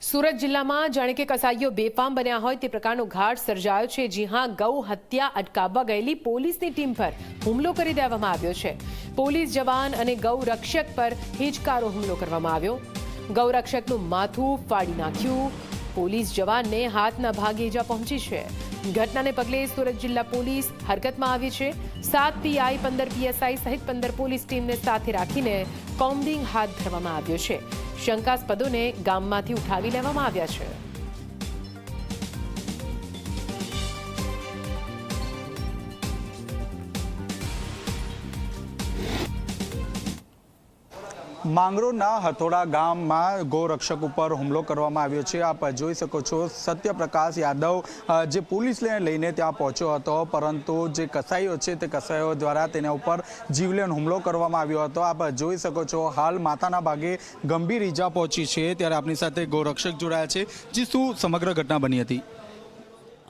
સુરત જિલ્લામાં જાણે કે કસાઈઓ બેફામ બન્યા હોય તે પ્રકારનો ઘાટ સર્જાયો છે। જી હાં, ગૌ હત્યા અટકાવવા ગયેલી પોલીસની ટીમ પર હુમલો કરી દેવામાં આવ્યો છે। પોલીસ જવાન અને ગૌ રક્ષક પર હિચકારો હુમલો કરવામાં આવ્યો। ગૌ રક્ષકનું માથું ફાડી નાખ્યું। પોલીસ જવાનને હાથના ભાગે ઈજા પહોંચી છે। ઘટનાને પગલે સુરત જિલ્લા પોલીસ હરકતમાં આવી છે। 7 પીઆઈ 15 પીએસઆઈ સહિત 15 પોલીસ ટીમને સાથે રાખીને કોમ્બિંગ હાથ ધરવામાં આવ્યો છે। શંકાસ્પદોને ગામમાંથી ઉઠાવી લેવામાં આવ્યા છે। માંગરોળના હથોડા ગામમાં ગૌરક્ષક ઉપર હુમલો કરવામાં આવ્યો છે। આપ જોઈ શકો છો, સત્યપ્રકાશ યાદવ જે પોલીસને લઈને ત્યાં પહોંચ્યો હતો, પરંતુ જે કસાઈઓ છે તે કસાઈઓ દ્વારા તેના ઉપર જીવલેણ હુમલો કરવામાં આવ્યો હતો। આપ જોઈ શકો છો, હાલ માથાના ભાગે ગંભીર ઈજા પહોંચી છે। ત્યારે આપણી સાથે ગૌરક્ષક જોડાયા છે। જી, શું સમગ્ર ઘટના બની હતી?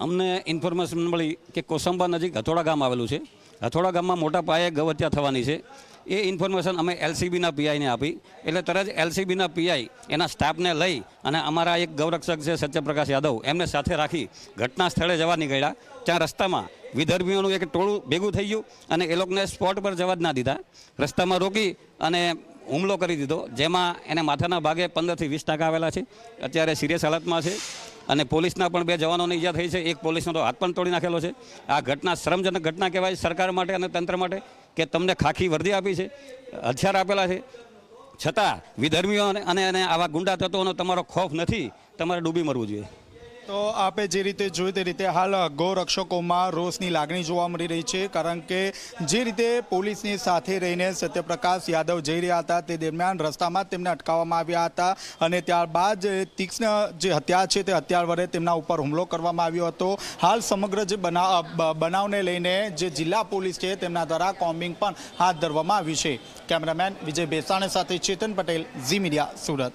અમને ઇન્ફોર્મેશન મળી કે કોસંબા નજીક હથોડા ગામ આવેલું છે। હથોડા ગામમાં મોટા પાયે ગૌ હત્યા થવાની છે। એ ઇન્ફોર્મેશન અમે એલસીબીના પીઆઈને આપી, એટલે તરત એલસીબીના પીઆઈ એના સ્ટાફને લઈ અને અમારા એક ગૌરક્ષક છે સત્યપ્રકાશ યાદવ, એમને સાથે રાખી ઘટના સ્થળે જવા નીકળ્યા। ત્યાં રસ્તામાં વિધર્મીઓનું એક ટોળું ભેગું થઈ ગયું અને એ લોકોને સ્પોટ પર જવા જ ના દીધા। રસ્તામાં રોકી અને હુમલો કરી દીધો, જેમાં એને માથાના ભાગે 15 થી 20% આવેલા છે। અત્યારે સિરિયસ હાલતમાં છે અને પોલીસના પણ 2 જવાનોને ઈજા થઈ છે। એક પોલીસનો તો હાથ પણ તોડી નાખેલો છે। આ ઘટના શરમજનક ઘટના કહેવાય સરકાર માટે અને તંત્ર માટે કે તમને ખાખી વર્દી આપી છે, હથિયાર આપેલા છે, છતાં વિધર્મીઓ અને આવા ગુંડા તત્વોનો તમારો ખોફ નથી। તમારે ડૂબી મરવું જોઈએ। તો આપે જે રીતે જોયું તે રીતે હાલ ગૌરક્ષકોમાં રોષની લાગણી જોવા મળી રહી છે, કારણ કે જે રીતે પોલીસની સાથે રહીને સત્યપ્રકાશ યાદવ જઈ રહ્યા હતા તે દરમિયાન રસ્તામાં તેમને અટકાવવામાં આવ્યા હતા અને ત્યારબાદ તીક્ષ્ણ જે હત્યા છે તે હથિયાર વડે તેમના ઉપર હુમલો કરવામાં આવ્યો હતો। હાલ સમગ્ર જે બનાવને લઈને જે જિલ્લા પોલીસ છે તેમના દ્વારા કોમ્બિંગ પણ હાથ ધરવામાં આવ્યું છે। કેમેરામેન વિજય બેસાણે સાથે ચેતન પટેલ, ઝી મીડિયા, સુરત।